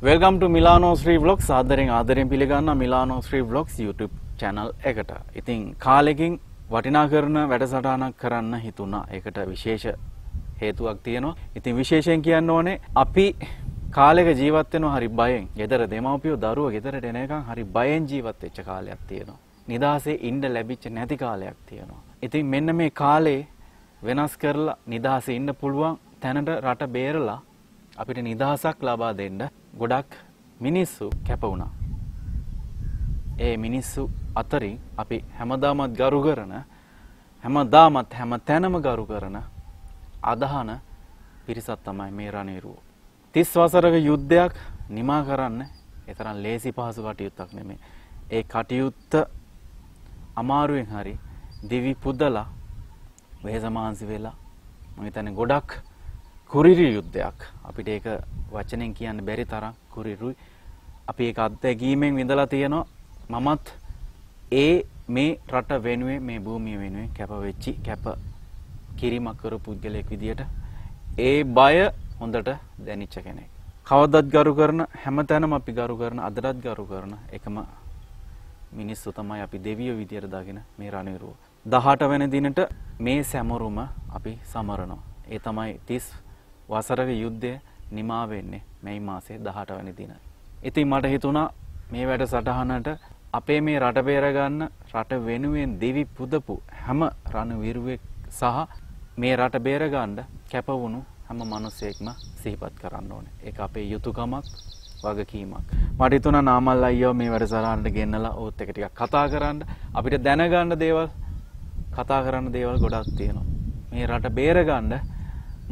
Welcome to Milano Sri Vlogs. ආදරෙන් පිළිගන්න Milano Sri Vlogs YouTube channel එකට. ඉතින් කාලෙකින් වටිනා කරන වැඩසටහනක් කරන්න හිතුණා. ඒකට විශේෂ හේතුවක් තියෙනවා. ඉතින් විශේෂයෙන් කියන්න ඕනේ අපි කාලෙක ජීවත් වෙනවා හරි බයෙන්. ගෙදර දෙමව්පියෝ දරුවෝ ගෙදරට එනකන් හරි බයෙන් ජීවත් වෙච්ච කාලයක් තියෙනවා. නිදහසේ ඉන්න ලැබිච්ච නැති කාලයක් තියෙනවා. ඉතින් මෙන්න මේ කාලේ වෙනස් කරලා නිදහසේ ඉන්න පුළුවන් තැනට රට බේරලා අපිට නිදහසක් ලබා දෙන්න ගොඩක් මිනිස්සු කැප වුණා. ඒ මිනිස්සු අතරින් අපි හැමදාමත් ගරු කරන හැමදාමත් හැම තැනම ගරු කරන අදහන පිරිසක් තමයි මේ රණේරුව. 30 වසරක යුද්ධයක් නිමා කරන්න ඒ තරම් ලේසි පහසු කටයුත්තක් නෙමෙයි. ඒ කටයුත්ත අමාරුවෙන් හරි දිවි පුදලා වෙහෙස මහන්සි වෙලා මම හිතන්නේ ගොඩක් කුරිරු යුද්ධයක්. අපිට ඒක වචනෙන් කියන්න බැරි තරම් කුරිරුයි. අපි ඒක අත්දැකීමෙන් විඳලා තියෙනවා. මමත් ඒ මේ රට වෙනුවෙන් මේ භූමිය වෙනුවෙන් කැප වෙච්චි කැප කිරීමක් කරපු පුද්ගලයෙක් විදියට ඒ බය හොඳට දැනෙච්ච කෙනෙක්. කවදත් ගරු කරන හැමතැනම අපි ගරු කරන අදටත් ගරු කරන එකම මිනිස්සු තමයි අපි දෙවියෝ විදියට දාගෙන මේ රණවිරුව. 18 වෙනි දිනට මේ සැමරුම අපි සමරනවා. ඒ තමයි 30 වසරක යුද්ධය නිමා වෙන්නේ මේ මාසේ 18 වෙනි දින. ඉතින් මට හිතුණා මේ වැඩසටහනට අපේ මේ රට බේර ගන්න රට වෙනුවෙන් දෙවි පුදපු හැම රණවිරුවෙක් සහ මේ රට බේර ගන්න කැප වුණු හැම මිනිසෙක්ම සිහිපත් කරන්න ඕනේ. ඒක අපේ යුතුයකමක් වගකීමක්. මට හිතුණා නාමල් අයියෝ මේ වැඩසටහනට ගෙන්නලා ඕත් එක ටිකක් කතා කරන්න අපිට දැනගන්න දේවල් කතා කරන්න දේවල් ගොඩක් තියෙනවා. මේ රට බේර ගන්න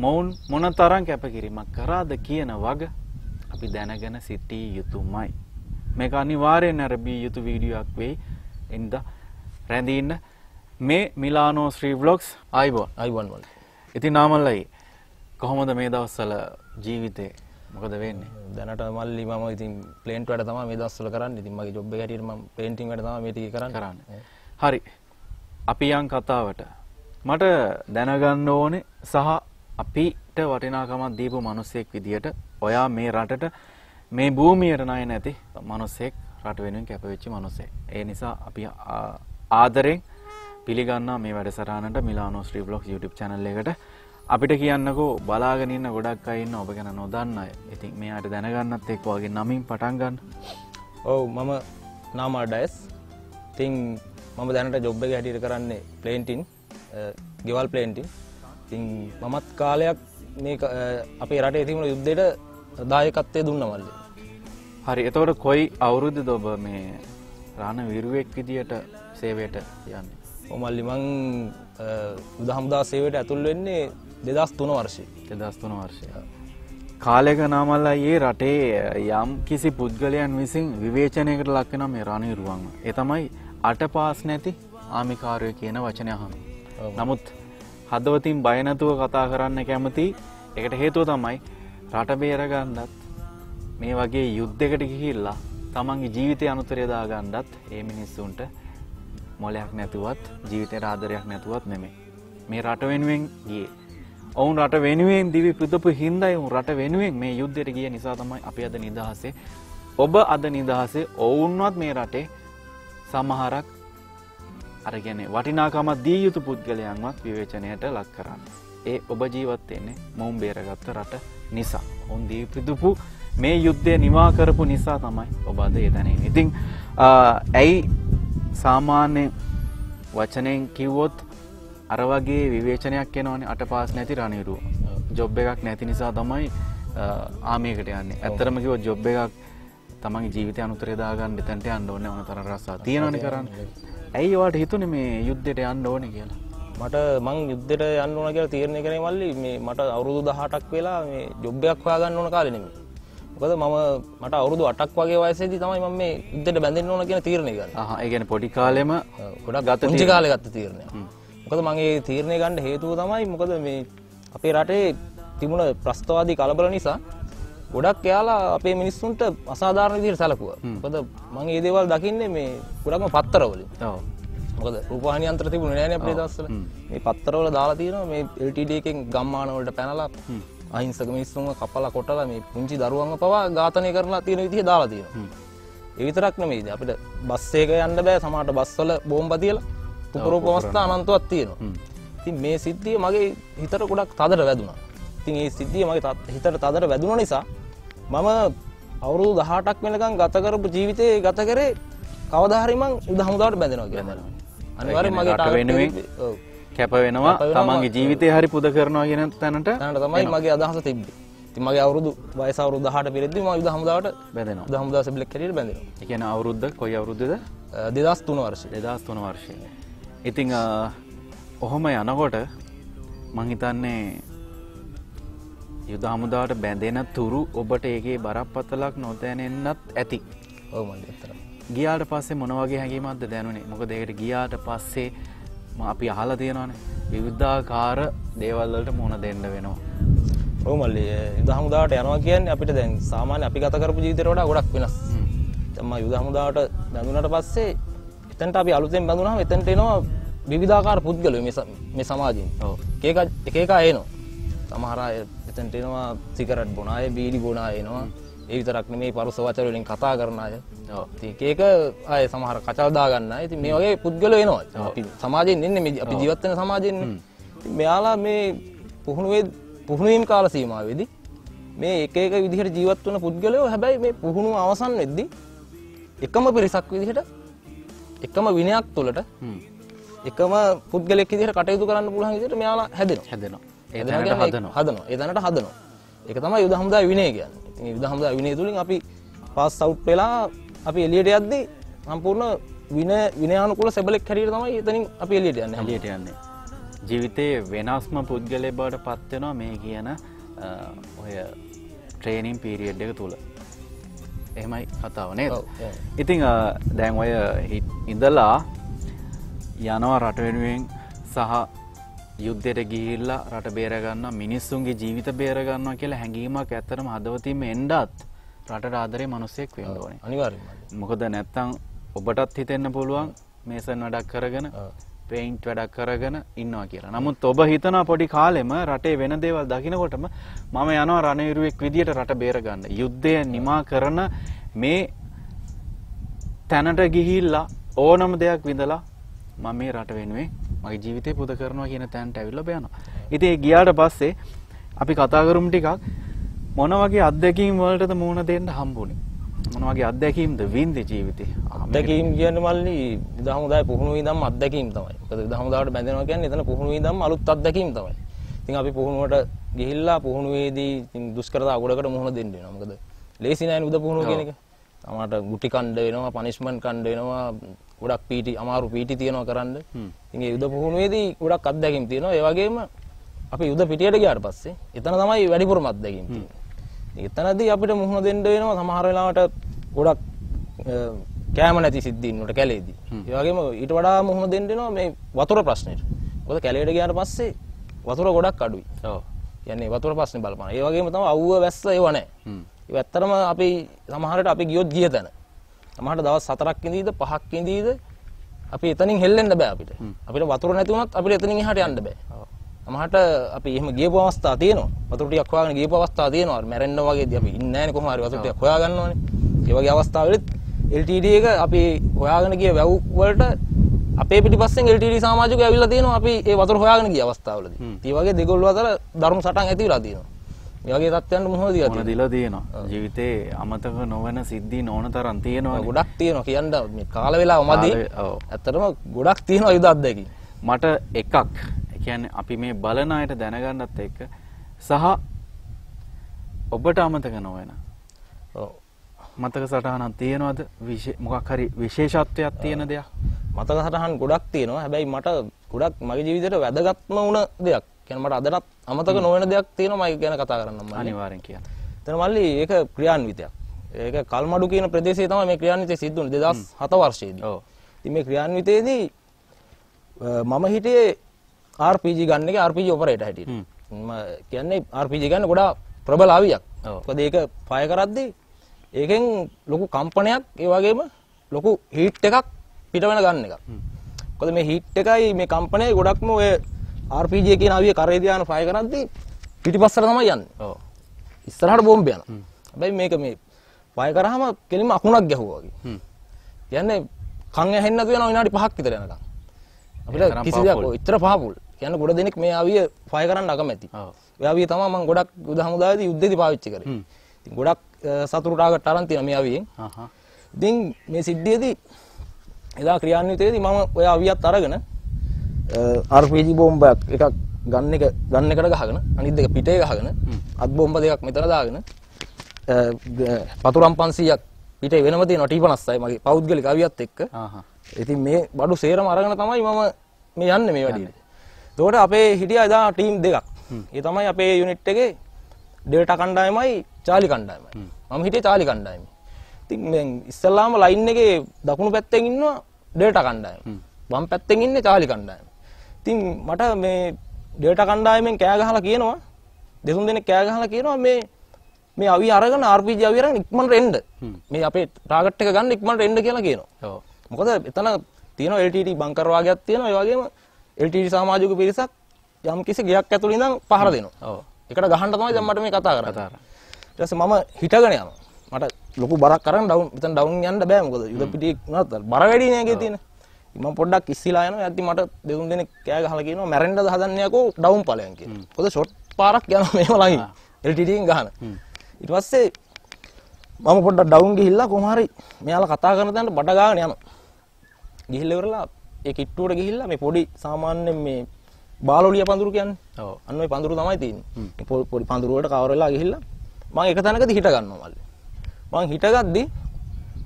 මොවුන් මොනතරම් කැපකිරීමක් කරාද කියන වග අපි දැනගෙන සිටිය යුතුමයි. මේක අනිවාර්යෙන් අරබී යුතු වීඩියෝයක් වෙයි. එන්ද රැඳී ඉන්න මේ මිලානෝ ශ්‍රී ව්ලොග්ස් අයිබෝන්. ඉතින් නාමල්ලයි කොහොමද මේ දවස්වල ජීවිතේ මොකද වෙන්නේ? දැනට මල්ලි මම ඉතින් ප්ලේන්ට් වැඩ තමයි මේ දවස්වල කරන්නේ. ඉතින් මගේ ජොබ් එක හැටියට මම පේන්ටිං වැඩ තමයි මේ ටික කරන්නේ. හරි. අපි යන් කතාවට. මට දැනගන්න ඕනේ සහ අපිට වටිනාකමක් දීපු මිනිසෙක් විදියට ඔයා මේ රටට මේ භූමියට ණය නැති මිනිසෙක් රට වෙනුවෙන් කැපවෙච්ච මිනිසෙක්. ඒ නිසා අපි ආදරෙන් පිළිගන්නා මේ වැඩසටහනට මිලානෝ ශ්‍රී ව්ලොග්ස් YouTube channel එකට. අපිට කියන්නකෝ බලාගෙන ඉන්න ගොඩක් අය ඉන්න ඔබ ගැන නොදන්න අය. ඉතින් මෙයාට දැනගන්නත් එක්ක වගේ නමින් පටන් ගන්න. ඔව් මම නාමල් ඩයස්. ඉතින් මම දැනට ජොබ් එක හැටියට කරන්නේ ප්ලේන්ටින්, ගෙවල් ප්ලේන්ටින්. ඉතින් මමත් කාලයක් මේ අපේ රටේ තිබුණ යුද්ධයට දායකත්වයේ දුන්නා මල්ලි. හරි. එතකොට කොයි අවුරුද්දද ඔබ මේ රණවිරුවෙක් විදියට සේවයට යන්නේ? ඔව් මල්ලි මං යුද හමුදා සේවයට ඇතුල් වෙන්නේ 2003 වර්ෂයේ. 2003 වර්ෂයේ. කාලයක නාමල්ලා ඊයේ රටේ යම් කිසි පුද්ගලයන් විසින් විවේචනයකට ලක් වෙනා මේ රණවිරුවන්ව. ඒ තමයි අටපාස් නැති ආමිකාරයෝ කියන වචනය අහනවා. නමුත් හදවතින් බය නැතුව කතා කරන්න කැමති. ඒකට හේතුව තමයි රට බේර ගන්නත් මේ වගේ යුද්ධයකට ගිහිල්ලා තමන්ගේ ජීවිතය අනුතරය දා ගන්නත් මේ මිනිස්සුන්ට මොලයක් නැතුවත් ජීවිතේට ආදරයක් නැතුවත් නෙමෙයි. මේ රට වෙනුවෙන් ගියේ. ඔවුන් රට වෙනුවෙන් දිවි පුදපු හින්දායි ඔවුන් රට වෙනුවෙන් මේ යුද්ධයට ගිය නිසා තමයි අපි අද නිදහසේ. ඔබ අද නිදහසේ ඔවුන්වත් මේ රටේ සමහරක් අර කියන්නේ වටිනාකමක් දී යුතු පුද්ගලයන්වත් විවේචනයට ලක් කරන්නේ. ඒ ඔබ ජීවත් වෙන්නේ මොවුන් බේරගත්ත රට නිසා. ඔවුන් දී පුදපු මේ යුද්ධය නිවා කරපු නිසා තමයි ඔබ අද ඒ තැන ඉන්නේ. ඉතින් ඇයි සාමාන්‍ය වචනෙන් කිව්වොත් අර වගේ විවේචනයක් එනවනේ අටපාස් නැති රණවිරුව. ජොබ් එකක් නැති නිසා තමයි ආමියකට යන්නේ. ඇත්තටම කිව්වොත් ජොබ් එකක් තමන්ගේ ජීවිතය අනුතරේ දාගන්න දෙතන්ට යන්න ඕනේ ඕන තරම් රස්සා තියෙනවනේ කරන්නේ. ඇයි ඔයාලට හිතුනේ මේ යුද්ධයට යන්න ඕනේ කියලා? මට මං යුද්ධයට යන්න ඕන කියලා තීරණය කරේ මල්ලි මේ මට අවුරුදු 18ක් වෙලා මේ ජොබ් එකක් හොයාගන්න ඕන කාලේ නෙමෙයි. මොකද මට අවුරුදු 8ක් වගේ වයසේදී තමයි මම මේ යුද්ධයට බැඳෙන්න ඕන කියන තීරණය ගන්නේ. ඒ කියන්නේ පොඩි කාලෙම ගොඩක් පුංචි කාලේ ගත්ත තීරණයක්. මොකද මම මේ තීරණය ගන්න හේතුව තමයි මොකද මේ අපේ රටේ තිබුණ ප්‍රස්තවාදී කලබල නිසා ගොඩක් යාලා අපේ මිනිස්සුන්ට අසාධාරණ විදිහට සැලකුවා. මොකද මම මේ දේවල් දකින්නේ මේ ගොඩක්ම පත්තරවලින්. ඔව්. මොකද රූපවාහිනී යන්ත්‍ර තිබුණේ නැහැ නේ අපේ දවස්වල. මේ පත්තරවල දාලා තියෙනවා මේ LTD එකෙන් ගම්මාන වලට පැනලා අහිංසක මිනිස්සුන්ව කපලා කොටලා මේ පුංචි දරුවන්ව පවා ඝාතනය කරලා තියෙන විදිහ දාලා තියෙනවා. ඒ විතරක් නෙමෙයි අපිට බස් එක යන්න බෑ සමහරට බස් වල බෝම්බ තියලා පුපුරපු අවස්ථා අනන්තවත් තියෙනවා. ඉතින් මේ සිද්ධිය මගේ හිතට ගොඩක් තදට වැදුනා. ඉතින් මේ සිද්ධිය මගේ හිතට තදට වැදුන නිසා මම අවුරුදු 18ක් වෙනකන් ගත කරපු ජීවිතේ ගත කරේ කවදා හරි මං යුද හමුදාවට බැඳෙනවා කියලා. අනිවාර්යෙන් මගේ ටාගට් කැප වෙනවා තමන්ගේ ජීවිතේ හරි පුද කරනවා කියන තැනට තමයි මගේ අදහස තිබ්බේ. ඉතින් මගේ වයස අවුරුදු 18 පිරෙද්දි මම යුද හමුදාවට බැඳෙනවා. යුද හමුදාව සෙබ්ලෙක් හැටියට බැඳෙනවා. ඒ කියන්නේ අවුරුද්ද කොයි අවුරුද්දද? 2003 වර්ෂයේ. 2003 වර්ෂයේ. ඉතින් ඔහොම යනකොට මං හිතන්නේ යුද හමුදාවට බැඳෙන තුරු ඔබට ඒකේ බරපතලක් නොදැනෙන්නත් ඇති. ඔව් මල්ලි ඇත්තටම. ගියාට පස්සේ මොන වගේ හැඟීමක්ද දැනුනේ? මොකද ඒකට ගියාට පස්සේ අපි අහලා තියෙනවානේ විවිධාකාර දේවල් වලට මුහුණ දෙන්න වෙනවා. ඔව් මල්ලි යුද හමුදාවට යනවා කියන්නේ අපිට දැන් සාමාන්‍ය අපි ගත කරපු ජීවිතේට වඩා ගොඩක් වෙනස්. දැන් මම යුද හමුදාවට බැඳුනට පස්සේ එතනට අපි අලුතෙන් බැඳුනහම එතනට එනවා විවිධාකාර පුද්ගලයෝ මේ සමාජයෙන්. ඔව්. එක එක අය එනවා. සමහර අය එතනට එනවා සිගරට් බොන අය, බීඩි බොන අය එනවා. ඒ විතරක් නෙමෙයි පරුස වචන වලින් කතා කරන අය. ඔව්. ඉතින් එක අය සමහර කචල් දා ගන්න අය. ඉතින් මේ වගේ පුද්ගලයෝ එනවා. අපි සමාජයෙන් ඉන්නේ මේ අපි ජීවත් වෙන සමාජයෙන්. ඉතින් මෙයාලා මේ පුහුණුවීම් කාල සීමාවෙදී මේ එක එක විදිහට ජීවත් වෙන පුද්ගලයෝ හැබැයි මේ පුහුණුව අවසන් වෙද්දී එකම පිරිසක් විදිහට එකම විනයක් තුළට එකම පුද්ගලෙක් විදිහට කටයුතු කරන්න පුළුවන් විදිහට මෙයාලා හැදෙනවා. ඒ දැනට හදනවා. ඒක තමයි යුද හමුදාවේ විනය කියන්නේ. ඉතින් යුද හමුදාවේ විනය තුලින් අපි පාස් අවුට් වෙලා අපි එළියට යද්දී සම්පූර්ණ විනයානුකූල සෙබලෙක් හැටියට තමයි එතනින් අපි එළියට යන්නේ. ජීවිතයේ වෙනස්ම පුද්ගලයෙක් බවට පත් වෙනවා මේ කියන ඔය ට්‍රේනින් පීරියඩ් එක තුල. එහෙමයි කතාව නේද? ඉතින් දැන් ඔය ඉඳලා යනවා රට වෙනුවෙන් සහ යුද්ධයට ගිහිල්ලා රට බේර ගන්නවා මිනිස්සුන්ගේ ජීවිත බේර ගන්නවා කියලා හැඟීමක් ඇත්තටම හදවතින්ම එන්නත් රටට ආදරේ මිනිස්සෙක් වෙන්න ඕනේ. අනිවාර්යයෙන්ම. මොකද නැත්තම් ඔබටත් හිතෙන්න පුළුවන් මේසන් වැඩක් කරගෙන පේන්ට් වැඩක් කරගෙන ඉන්නවා කියලා. නමුත් ඔබ හිතනවා පොඩි කාලෙම රටේ වෙන දේවල් දකිනකොටම මම යනවා රණවිරුවෙක් විදියට රට බේර ගන්න. යුද්ධය නිමා කරන මේ තැනට ගිහිල්ලා ඕනම දෙයක් විඳලා මම මේ රට වෙනුවෙන් මගේ ජීවිතේ පුද කරනවා කියන තැනට ඇවිල්ලා බයනවා. ඉතින් ඒ ගියාට පස්සේ අපි කතා කරමු ටිකක් මොන වගේ අත්දැකීම් වලටද මුහුණ දෙන්න හම්බුනේ? මොන වගේ අත්දැකීම්ද වින්දේ ජීවිතේ? අත්දැකීම් කියන්නේ මල්ලි යුද හමුදාවේ පුහුණු වීදම් අත්දැකීම් තමයි. මොකද යුද හමුදාවට බැඳෙනවා කියන්නේ එතන පුහුණු වීදම් අලුත් අත්දැකීම් තමයි. ඉතින් අපි පුහුණුවට ගිහිල්ලා පුහුණුවේදී ඉතින් දුෂ්කරතා ගොඩකට මුහුණ දෙන්න වෙනවා. මොකද ලේසි නෑනේ යුද පුහුණුව කියන එක. තමාට ගුටි කණ්ඩ වෙනවා, පනිෂ්මන්ට් කණ්ඩ වෙනවා, ගොඩක් අමාරු පීටි තියනවා කරන්න. ඉතින් ඒ යුද පුහුණුවේදී ගොඩක් අත්දැකීම් තියෙනවා. ඒ වගේම අපි යුද පිටියට ගියාට පස්සේ එතන තමයි වැඩිපුරම අත්දැකීම් තියෙන්නේ. එතනදී අපිට මුහුණ දෙන්න වෙනවා සමහර වෙලාවට ගොඩක් කැම නැති සිද්ධීන් වලට කැලේදී. ඒ වගේම ඊට වඩා මුහුණ දෙන්න වෙනවා මේ වතුර ප්‍රශ්නෙට. මොකද කැලේට ගියාට පස්සේ වතුර ගොඩක් අඩුයි. ඔව්. යන්නේ වතුර ප්‍රශ්නේ බලපාන. ඒ වගේම තමයි අවුව වැස්ස ඒව නැහැ. ඒ ඇත්තටම අපි සමහරට අපි ගියොත් ගිය තැන. සමහරට දවස් 4ක් ඉඳීද 5ක් ඉඳීද අපි එතනින් හෙල්ලෙන්න බෑ අපිට. අපිට වතුර නැති වුණත් අපිට එතනින් එහාට යන්න බෑ. සමහරට අපි එහෙම ගියපු අවස්ථා තියෙනවා. වතුර ටිකක් හොයාගෙන ගියපු අවස්ථා තියෙනවා. මැරෙන්න වගේදී අපි ඉන්නේ නැහැනේ කොහොම හරි වතුර ටිකක් හොයා ගන්න ඕනේ. ඒ වගේ අවස්ථාවලත් LTD එක අපි හොයාගෙන ගිය වැව් වලට අපේ පිටිපස්සෙන් LTD සමාජිකයෝ ඇවිල්ලා තියෙනවා අපි ඒ වතුර හොයාගෙන ගිය අවස්ථාවලදී. ඒ වගේ දෙගොල්ලෝ අතර ධර්ම සටන් ඇති වෙලා තියෙනවා. මේ වගේ තත්ත්වයන් මොනවද තියෙනවා. ජීවිතේ අමතක නොවන සිද්ධි නොවන තරම් තියෙනවා. ගොඩක් තියෙනවා කියන්න මේ කාල වේලාව මැදි. ඇත්තටම ගොඩක් තියෙනවා යුද අත්දැකීම්. මට එකක් කියන්නේ අපි මේ බලන අයට දැනගන්නත් එක්ක සහ ඔබට අමතක නොවන. ඔව්. මතක සටහනක් තියෙනවද? මොකක් හරි විශේෂත්වයක් තියෙන දෙයක්? මතක සටහන් ගොඩක් තියෙනවා. හැබැයි මට ගොඩක් මගේ ජීවිතේට වැදගත්ම වුණ දෙයක්. කියන්නේ මට අදටත් අමතක නොවන දෙයක් තියෙනවා මම ගැන කතා කරන්නම් මම. අනිවාර්යෙන් කියන්න. එතන මල්ලි ඒක ක්‍රියාන්විතයක්. ඒක කල්මඩු කියන ප්‍රදේශයේ තමයි මේ ක්‍රියාන්විතය සිද්ධ වුනේ 2007 වර්ෂයේදී. ඔව්. ඉතින් මේ ක්‍රියාන්විතයේදී මම හිටියේ RPG ගන්න එකේ RPG ඔපරේටර් හැටියට. මම කියන්නේ RPG ගන්න ගොඩාක් ප්‍රබල අවියක්. මොකද ඒක ෆයර් කරද්දී ඒකෙන් ලොකු කම්පනයක් ඒ වගේම ලොකු හීට් එකක් පිට වෙන ගන්න එකක්. මොකද මේ හීට් එකයි මේ කම්පනයයි ගොඩක්ම ඔය RPG කියන අවිය කරේ තියාන ෆයර් කරද්දී පිටිපස්සට තමයි යන්නේ. ඔව්. ඉස්සරහට බෝම්බ යනවා. හැබැයි මේක මේ වය කරාම කෙලින්ම අකුණක් ගැහුවා වගේ. කියන්නේ කන් ඇහෙන්නේ නැතු වෙනවා විනාඩි 5ක් විතර යනකම්. අපිට කිසි දෙයක් ඉතර පහපුල්. කියන්නේ ගොඩ දෙනෙක් මේ ආවිය ෆයර් කරන්න අකමැති. ඔය ආවිය තමයි මම ගොඩක් යුද හමුදාවේදී යුද්ධෙදි පාවිච්චි කරේ. ඉතින් ගොඩක් සතුරු ටාගට් අරන් තියෙනවා මේ ආවියෙන්. ඉතින් මේ සිද්ධියේදී එදා ක්‍රියාන්විතයේදී මම ඔය ආවියත් අරගෙන RPG බෝම්බයක් එකක් ගන්න එකට ගහගෙන අනිත් දෙක පිටේ ගහගෙන අත් බෝම්බ දෙකක් මෙතන දාගෙන පතුරම් 500ක් පිටේ වෙනම තියෙනවා T56යි මගේ පෞද්ගලික ආවියත් එක්ක. ඉතින් මේ බඩු සේරම අරගෙන තමයි මම මේ යන්නේ මේ වැඩේට. එතකොට අපේ හිටියා එදා ටීම් දෙකක්. ඒ තමයි අපේ යුනිට් එකේ ඩෙල්ටා කණ්ඩායමයි චාලි කණ්ඩායමයි. මම හිටියේ චාලි කණ්ඩායමේ. ඉතින් මම ඉස්සල්ලාම ලයින් එකේ දකුණු පැත්තෙන් ඉන්නවා ඩෙල්ටා කණ්ඩායම. වම් පැත්තෙන් ඉන්නේ චාලි කණ්ඩායම. ඉතින් මට මේ ඩෙල්ටා කණ්ඩායමෙන් කෑ ගහලා කියනවා දෙතුන් දෙනෙක් කෑ ගහලා කියනවා මේ අවිය අරගෙන RPG අවිය අරගෙන ඉක්මනට එන්න. මේ අපේ ටාගට් එක ගන්න ඉක්මනට එන්න කියලා කියනවා. ඔව්. මොකද එතන තියෙනවා LTT බංකර් වාගයක් තියෙනවා. ඒ වගේම LTT සමාජික පිරිසක් යම් කිසි ගයක් ඇතුළේ ඉඳන් පහර දෙනවා. ඔව්. ඒකට ගහන්න තමයි දැන් මට මේ කතා කරන්නේ. ඊට පස්සේ මම හිටගෙන යනවා. මට ලොකු බරක් අරන් මෙතන ඩවුන් යන්න බෑ. මොකද යුද පිටියේ උනත් බර වැඩි නේ ඒකේ තියෙන. මම පොඩ්ඩක් ඉස්සිලා යනවා. යද්දි මට දෙතුන් දෙනෙක් කෑ ගහලා කියනවා මැරෙන්නද හදන්නේ යකෝ ඩවුන් ඵලයන් කියලා. මොකද ෂොට් පාරක් යනවා මේව ළඟින්. LTT එකෙන් ගහන. ඊට පස්සේ මම පොඩ්ඩක් ඩවුන් ගිහිල්ලා කොහොම හරි මෙයාලා කතා කරන තැනට බඩ ගාගෙන යනවා. ගිහිල්ලා ඉවරලා ඒ කිට්ටුවට ගිහිල්ලා මේ පොඩි සාමාන්‍යයෙන් මේ බාලොලිය පඳුරු කියන්නේ. ඔව්. අන්න ওই පඳුරු තමයි තියෙන්නේ. මේ පොඩි පඳුරු වලට කවර වෙලා ගිහිල්ලා මම එක තැනකදී හිට ගන්නවා මල්ලි. මං හිටගද්දි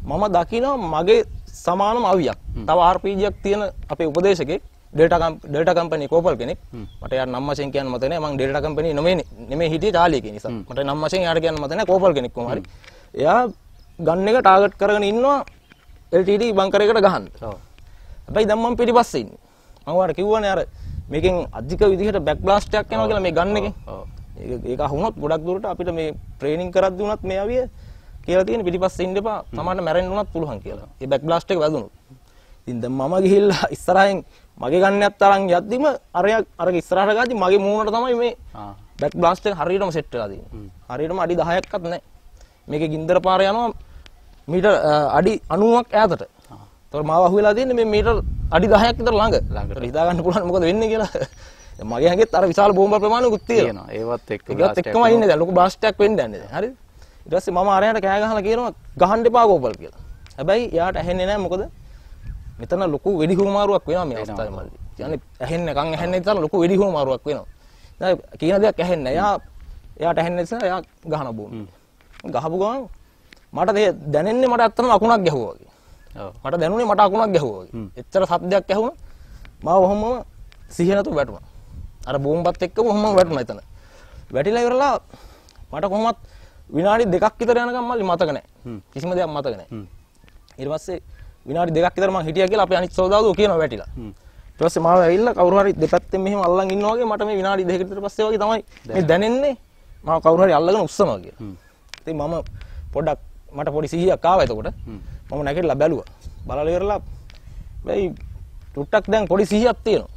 මම දකිනවා මගේ සමානම අවියක්. තව RPGයක් තියෙන අපේ උපදේශකෙක් ඩෙල්ටා කම්පැනි කෝපල් කෙනෙක්. මට යාර නම් වශයෙන් කියන්න මතක නැහැ. මං ඩෙල්ටා කම්පැනි නෙමෙයි හිටියේ චාලි කෙනෙක් නිසා. මට නම් වශයෙන් යාට කියන්න මතක නැහැ කෝපල් කෙනෙක් කොහොම හරි. එයා ගන් එක ටාගට් කරගෙන ඉන්නවා LTT බංකර් එකට ගහන්න. ඔව්. හැබැයි දැන් මම පිටිපස්සේ ඉන්නේ. මම ඔයාලට කිව්වනේ අර මේකෙන් අධික විදිහට බෑක් බ්ලාස්ට් එකක් යනවා කියලා මේ ගන් එකෙන්. ඔව්. ඒක අහුනොත් ගොඩක් දුරට අපිට මේ ට්‍රේනින් කරද්දී උනත් මේ අවිය කියලා තියෙන පිටිපස්සේ ඉන්න එපා. තමන්ට මැරෙන්න උනත් පුළුවන් කියලා. ඒ බෑක් බ්ලාස්ට් එක වැදුණොත්. ඉතින් දැන් මම ගිහිල්ලා ඉස්සරහින් මගේ ගන්නයත් අරන් යද්දිම අර ඉස්සරහට ගාද්දි මගේ මූණට තමයි මේ බෑක් බ්ලාස්ට් එක හරියටම සෙට් වෙලා තියෙන්නේ. හරියටම අඩි 10ක්වත් නැහැ. මේකේ ගින්දර පාර යනවා මීටර් අඩි 90ක් ඈතට. ඒතකොට මාව අහුවෙලා තියෙන්නේ මේ මීටර් අඩි 10ක් විතර ළඟ. හිතා ගන්න පුළුවන් මොකද වෙන්නේ කියලා. මගේ හැඟෙත් අර විශාල බෝම්බ ප්‍රමාණයකුත් තියෙනවා. ඒවත් එක්කම ඉන්නේ දැන් ලොකු බ්ලාස්ට් එකක් වෙන්න යන්නේ දැන්. හරිද? ඊට පස්සේ මම අරයට කෑ ගහලා කියනවා ගහන්න එපා කෝපල් කියලා. හැබැයි එයාට ඇහෙන්නේ නැහැ මොකද මෙතන ලොකු වෙඩි හුවමාරුවක් වෙනවා මේ අවස්ථාවේ මල්ලි. කියන්නේ ඇහෙන්නේ කන් ඇහෙන්නේ විතර ලොකු වෙඩි හුවමාරුවක් වෙනවා. දැන් කියන දෙයක් ඇහෙන්නේ නැහැ. එයාට ඇහෙන්නේ නිසා එයා ගහන බෝම්බ. ගහපු ගමන් මට දැනෙන්නේ මට ඇත්තටම අකුණක් ගැහුවා වගේ. ඔව්. මට දැනුනේ මට අකුණක් ගැහුවා වගේ. එච්චර සද්දයක් ඇහුණා. මාව ඔහොම සිහිය නැතුව වැටුණා. අර බෝම්බත් එක්කම ඔහොම වැටුණා එතන. වැටිලා ඉවරලා මට කොහොමත් විනාඩි 2ක් විතර යනකම් මල්ලි මතක නැහැ. කිසිම දෙයක් මතක නැහැ. ඊට පස්සේ විනාඩි 2ක් විතර මං හිටියා කියලා අපේ අනිත් සෝදාවෝ කියනවා වැටිලා. ඊට පස්සේ මාව ඇවිල්ලා කවුරු හරි දෙපැත්තෙන් මෙහෙම අල්ලන් ඉන්නවා වගේ මට මේ විනාඩි 2කට විතර පස්සේ වගේ තමයි මේ දැනෙන්නේ මාව කවුරු හරි අල්ලගෙන උස්සනවා කියලා. ඉතින් මම පොඩ්ඩක් මට පොඩි සිහියක් ආවා එතකොට. මම නැගිටලා බැලුවා. බලලා ඉවරලා වෙයි ටුට්ටක් දැන් පොඩි සිහියක් තියෙනවා.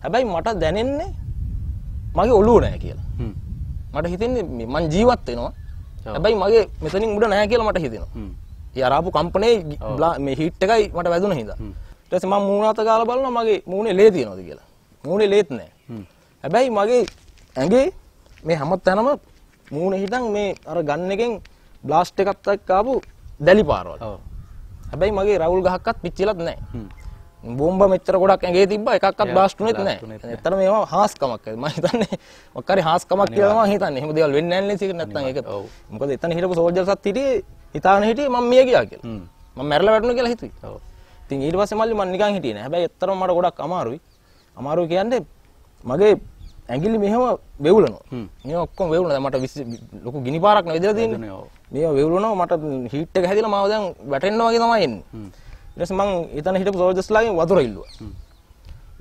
හැබැයි මට දැනෙන්නේ මගේ ඔළුව නැහැ කියලා. මට හිතෙන්නේ මං ජීවත් වෙනවා. හැබැයි මගේ මෙතනින් උඩ නැහැ කියලා මට හිතෙනවා. ඒ අරාපු කම්පණේ මේ හීට් එකයි මට වැදුන හින්දා. ඊට පස්සේ මම මූණ අත ගාලා බලනවා මගේ මූණේ ලේ තියෙනවද කියලා. මූණේ ලේත් නැහැ. හැබැයි මගේ ඇඟේ මේ හැමතැනම මූණේ හිටන් මේ අර ගන් එකෙන් බ්ලාස්ට් එකක් එක්ක ආපු දැලි පාරවල්. හැබැයි මගේ රවුල් ගහක්වත් පිච්චිලත් නැහැ. බෝම්බ මෙච්චර ගොඩක් ඇඟේ තිබ්බා එකක්වත් බ්ලාස්ට් වුනේත් නැහැ. ඇත්තටම මේවා හාස්කමක්. මම හිතන්නේ මොකක් හරි හාස්කමක් කියලා මම හිතන්නේ. එහෙම දේවල් වෙන්නේ නැහැ නේද නැත්නම් ඒක. මොකද එතන හිටපු සෝල්ජර්ස්ත් හිටියේ හිතාගෙන හිටියේ මම මිය ගියා කියලා. මම මැරලා වැටුණා කියලා හිතුවේ. ඔව්. ඉතින් ඊට පස්සේ මල්ලි මම නිකන් හිටියේ නෑ. හැබැයි ඇත්තටම මට ගොඩක් අමාරුයි. අමාරුයි කියන්නේ මගේ ඇඟිලි මෙහෙම වෙවුලනවා. මේ ඔක්කොම වෙවුලනවා. දැන් මට ලොකු ගිනි පාරක් නෙවෙයිදලා තියෙන්නේ. මේවා වෙවුලනවා මට හීට් එක හැදිලා මාව දැන් වැටෙන්න වගේ තමයි එන්නේ. ඊට පස්සේ මං එතන හිටපු සෝල්ජර්ස්ලාගෙන් වතුර ඉල්ලුවා.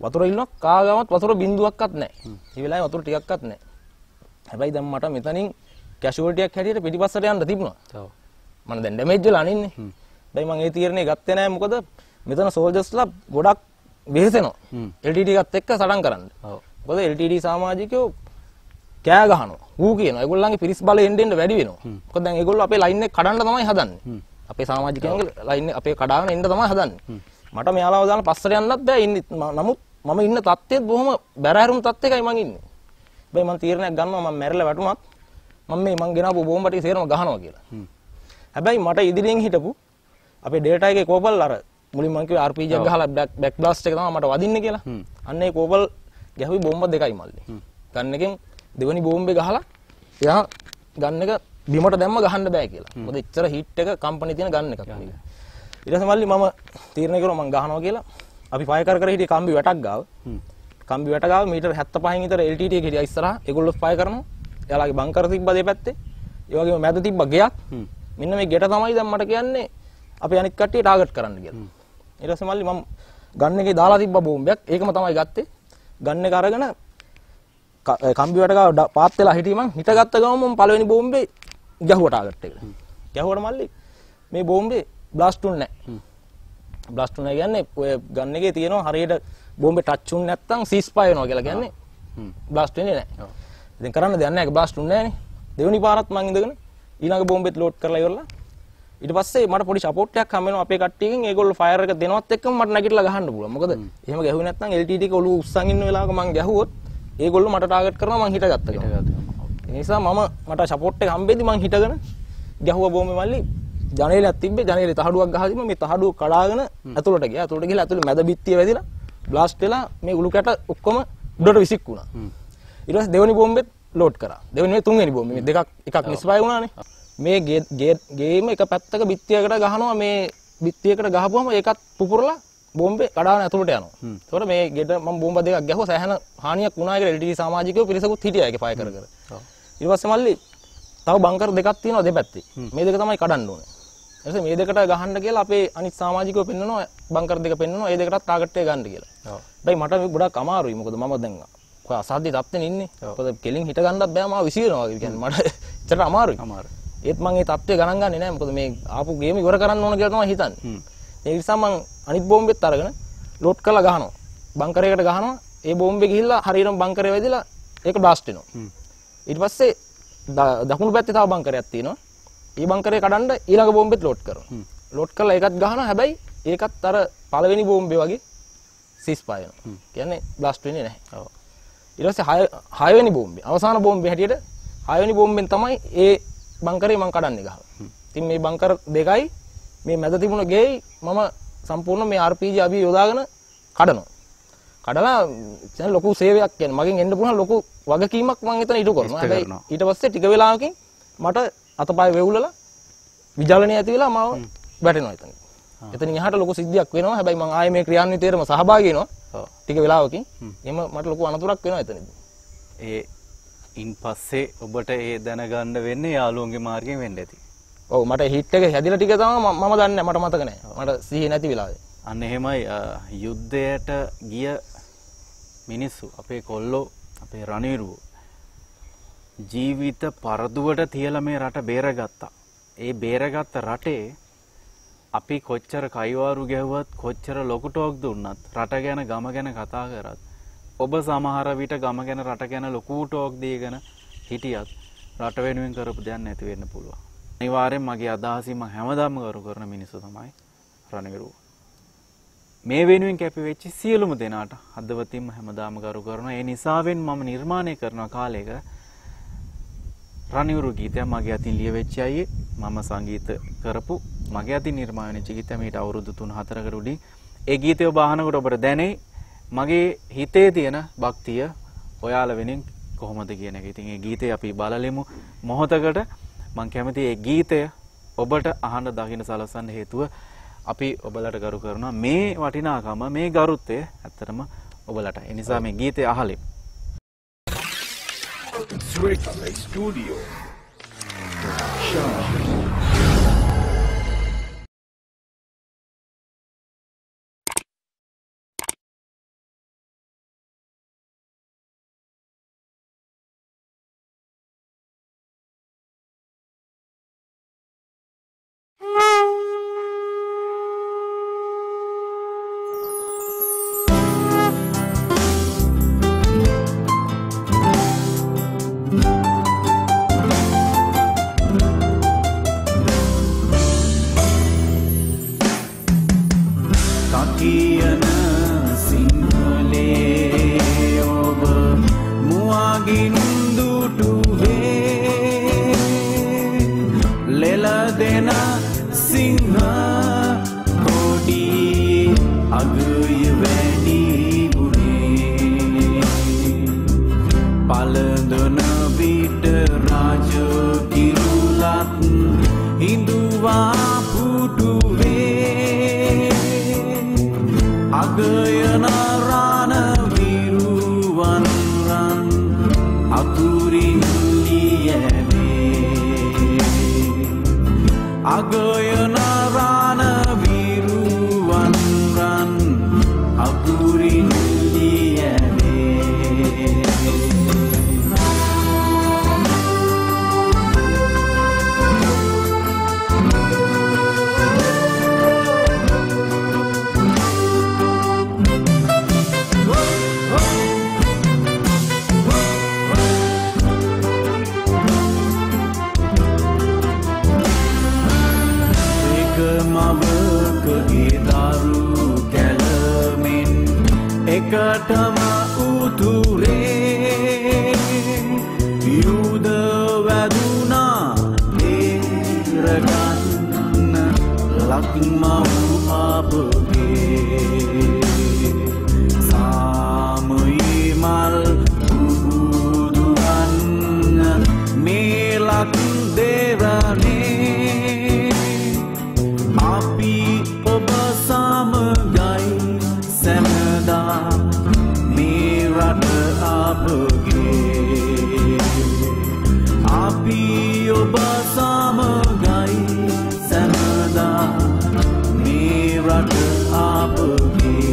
වතුර ඉල්ලුවා කාගාවත් වතුර බින්දුවක්වත් නැහැ. මේ වෙලාවේ වතුර ටිකක්වත් නැහැ. හැබැයි දැන් මට මෙතනින් කැෂුවල්ටි එකක් හැටියට පිටිපස්සට යන්න තිබුණා. ඔව්. මම දැන් ඩැමේජ් වෙලා අනින්නේ. දැන් මම ඒ තීරණය ගත්තේ නැහැ මොකද මෙතන සෝල්ජර්ස්ලා ගොඩක් වෙහෙසෙනවා. LTT එකත් එක්ක සටන් කරන්න. ඔව්. මොකද LTT සමාජිකයෝ කෑ ගහනවා. ඌ කියනවා ඒගොල්ලන්ගේ පිරිස් බලය එන්න එන්න වැඩි වෙනවා. මොකද දැන් ඒගොල්ලෝ අපේ ලයින් එක කඩන්න තමයි හදන්නේ. අපේ සමාජිකයන්ගේ ලයින් එක අපේ කඩාගෙන එන්න තමයි හදන්නේ. මට මෙයාලව දාලා පස්සට යන්නත් බෑ ඉන්නේ. නමුත් මම ඉන්න තත්ත්වෙත් බොහොම බැරෑරුම් තත්ත්වයකයි මං ඉන්නේ. හැබැයි මං තීරණයක් ගන්නවා මම මැරිලා වැටුණත් මං ගෙනාවු බෝම්බ ටික සේරම ගහනවා කියලා. හැබැයි මට ඉදිරියෙන් හිටපු අපේ ඩේටා එකේ කෝපල් අර මුලින් මං කිව්වේ RPG එකක් ගහලා බෑක් බ්ලාස්ට් එක තමයි මට වදින්නේ කියලා. අන්න ඒ කෝපල් ගැහුවේ බෝම්බ දෙකයි මල්ලි. ගන්න එකෙන් දෙවෙනි බෝම්බේ ගහලා එයා ගන්න එක බිමට දැම්ම ගහන්න බෑ කියලා. මොකද එච්චර හීට් එක කම්පැනි තියෙන ගන්න එකක් මේක. ඊට පස්සේ මල්ලි මම තීරණය කරුවා මං ගහනවා කියලා. අපි ෆයර් කර හිටියේ කම්බි වැටක් ගාව. කම්බි වැට ගාව මීටර් 75න් විතර LTT එක හිටියා ඉස්සරහා. ඒගොල්ලෝ ෆයර් කරනවා. එයාලගේ බංකර තිබ්බා දෙපැත්තේ. ඒ වගේම මැද තිබ්බා ගෙයක්. මෙන්න මේ ගෙට තමයි දැන් මට කියන්නේ අපි අනිත් කට්ටිය ටාගට් කරන්න කියලා. ඊට පස්සේ මල්ලි මම ගන්න එකේ දාලා තිබ්බා බෝම්බයක්. ඒකම තමයි ගත්තේ. ගන්න එක අරගෙන කම්බි වැට ගාව පාත් වෙලා හිටියේ මං. හිටගත්ත ගමන් මම පළවෙනි බෝම්බේ ගැහුවා ටාගට් එකට. ගැහුවට මල්ලි මේ බෝම්බේ බ්ලාස්ට් උන්නේ නැහැ. බ්ලාස්ට් උනා කියන්නේ ඔය ගන්න එකේ තියෙනවා හරියට බෝම්බේ ටච් උන්නේ නැත්තම් සීස්ෆයර් වෙනවා කියලා කියන්නේ බ්ලාස්ට් වෙන්නේ නැහැ. ඉතින් කරන්න දෙයක් නැහැ. ඒක බ්ලාස්ට් උන්නේ නැහනේ. දෙවෙනි පාරත් මං ඉඳගෙන ඊළඟ බෝම්බෙත් ලෝඩ් කරලා ඉවරලා ඊට පස්සේ මට පොඩි සපෝට් එකක් හම් වෙනවා අපේ කට්ටියකින්. ඒගොල්ලෝ ෆයර් එක දෙනවත් එක්කම මට නැගිටලා ගහන්න පුළුවන්. මොකද එහෙම ගැහුවේ නැත්නම් LTT එක ඔළුව උස්සන් ඉන්න වෙලාවක මං ගැහුවොත් ඒගොල්ලෝ මට ටාගට් කරනවා මං හිටගත්තා කියලා. ඒ නිසා මට සපෝට් එක හම්බෙද්දි මං හිටගෙන ගැහුවා බෝම්බේ මල්ලි. ජනේලයක් තිබ්බේ. ජනේලේ තහඩුවක් ගහදීම මේ තහඩුව කඩාගෙන ඇතුළට ගියා. ඇතුළට ගිහලා ඇතුළේ මැද බිත්තිය වැදිලා බ්ලාස්ට් වෙලා මේ උළු කැට ඔක්කොම උඩට විසික් වුණා. ඊට පස්සේ දෙවෙනි බෝම්බෙත් ලෝඩ් කරා. දෙවෙනි නේ තුන්වෙනි බෝම්බේ මේ දෙකක් එකක් මිස්ෆයර් වුණානේ. මේ ගේම එක පැත්තක බිත්තියකට ගහනවා. මේ බිත්තියකට ගහපුවම ඒකත් පුපුරලා බෝම්බේ කඩාගෙන ඇතුළට යනවා. ඒතකොට මේ ගෙඩ මම බෝම්බ දෙකක් ගැහුවා. සෑහෙන හානියක් වුණා කියලා LTT සමාජිකයෝ පිරිසකුත් හිටියා ඒකේ ෆයර් කර කර. ඊට පස්සේ මල්ලි තව බංකර් දෙකක් තියෙනවා දෙපැත්තේ. මේ දෙක තමයි කඩන්න ඕනේ. ඊට පස්සේ මේ දෙකට ගහන්න කියලා අපේ අනිත් සමාජිකයෝ පෙන්නනවා බංකර් දෙක පෙන්නනවා. ඒ දෙකටත් ටාගට් එක ගන්න කියලා. හැබැයි මට මේක ගොඩක් අමාරුයි. මොකද මම දැන් කොයි අසාධ්‍ය තත්ත්වෙන් ඉන්නේ. මොකද කෙලින් හිට ගන්නත් බෑ මාව විසිරෙනවා වගේ. කියන්නේ මට ඇත්තට අමාරුයි. ඒත් මම මේ තත්ත්වය ගණන් ගන්නේ නැහැ. මොකද මේ ආපු ගේම ඉවර කරන්න ඕන කියලා තමයි හිතන්නේ. ඒ නිසා මම අනිත් බෝම්බෙත් අරගෙන ලෝඩ් කරලා ගහනවා. බංකරයකට ගහනවා. ඒ බෝම්බේ ගිහිල්ලා හරියටම බංකරේ වැදිලා ඒක බ්ලාස්ට් වෙනවා. ඊට පස්සේ දකුණු පැත්තේ තව බංකරයක් තියෙනවා. ඒ බංකරේ කඩන්න ඊළඟ බෝම්බෙත් ලෝඩ් කරනවා. ලෝඩ් කරලා ඒකත් ගහනවා. හැබැයි ඒකත් අර පළවෙනි බෝම්බේ වගේ සීස්ෆයර් වෙනවා. කියන්නේ බ්ලාස්ට් වෙන්නේ නැහැ. ඊට පස්සේ 6 වෙනි බෝම්බේ අවසාන බෝම්බේ හැටියට 6 වෙනි බෝම්බෙන් තමයි ඒ බංකරේ මම කඩන්නේ ගහලා. ඉතින් මේ බංකර් දෙකයි මේ මැද තිබුණ ගෙයි මම සම්පූර්ණ මේ RPG අභි යොදාගෙන කඩනවා. කඩලා දැන් ලොකු සේවයක් කියන්නේ මගෙන් එන්න පුළුවන් ලොකු වගකීමක් මම එතන ඉටු කරනවා. හැබැයි ඊට පස්සේ ටික වෙලාවකින් මට අතපය වෙවුලලා විජලණය ඇති වෙලා මාව වැටෙනවා එතන. එතනින් එහාට ලොකු සිද්ධියක් වෙනවා. හැබැයි මම ආයේ මේ ක්‍රියාන්විතේටම සහභාගී වෙනවා. ටික වෙලාවකින්. එහෙම මට ලොකු අනතුරක් වෙනවා එතනදී. ඒ ඉන් පස්සේ ඔබට ඒ දැනගන්න වෙන්නේ යාළුවන්ගේ මාර්ගයෙන් වෙන්න ඇති. ඔව් මට හිට් එක හැදිලා ටික තමයි මම දන්නේ මට මතක නැහැ. මට සිහිය නැති වෙලාවේ. අන්න එහෙමයි යුද්ධයට ගිය මිනිස්සු අපේ කොල්ලෝ අපේ රණවිරුවෝ ජීවිත පරදුවට තියලා මේ රට බේරගත්තා. ඒ බේරගත්ත රටේ අපි කොච්චර කයිවාරු ගැහුවත් කොච්චර ලොකු ටෝක් දුන්නත් රට ගැන ගම ගැන කතා කරත් ඔබ සමහර විට ගම ගැන රට ගැන ලොකු ටෝක් දීගෙන හිටියත් රට වෙනුවෙන් කරපු දෙයක් නැති වෙන්න පුළුවන්. අනිවාර්යෙන් මගේ අදහසින් මම හැමදාම කරු කරන මිනිස්සු තමයි රණවිරුවෝ. මේ වෙනුවෙන් කැපි වෙච්ච සියලුම දෙනාට හදවතින්ම හැමදාම කරු කරනවා. ඒ නිසාවෙන් මම නිර්මාණය කරන කාලයක රණවිරු ගීතය මගේ අතින් ලියවෙච්ච අය මම සංගීත කරපු මගේ අතින් නිර්මාණය වෙච්ච ගීතය මීට අවුරුදු 3-4කට උඩින් ඒ ගීතය ඔබ අහනකොට ඔබට දැනේ මගේ හිතේ තියෙන භක්තිය ඔයාලා වෙනින් කොහොමද කියන එක. ඉතින් ඒ ගීතය අපි බලලෙමු මොහොතකට. මම කැමති ඒ ගීතය ඔබට අහන්න දකින්න සලසන්න හේතුව අපි ඔබලට ගරු කරනවා. මේ වටිනාකම මේ ගරුත්වය ඇත්තටම ඔබලට. ඒ නිසා මේ ගීතය අහලෙමු. Studio. කියන සිංහලේ ඔබ මුවගින් දුටුවේ ලෙල දෙන සිංහ කොඩියේ අගය වැඩි වුණේ පළඳන විට රාජ කිරුලත් හිඳුවා පුටුවේ අගයන රාන විරුවන් රන් අකුරින් ලියවේ අගයන රාන විරුවන් රන් අකුරින් එකටම උතුරේ යුද වැදුනා දේරගන්න ලක්මව් අපගේ සාමයි මල් උදුවන්න මේ ලක් දෙරනේ අපි ඔබ සමගයි සැමදා මේ රට අපගේ අපි ඔබ සමගයි සැමදා මේ රට අපගේ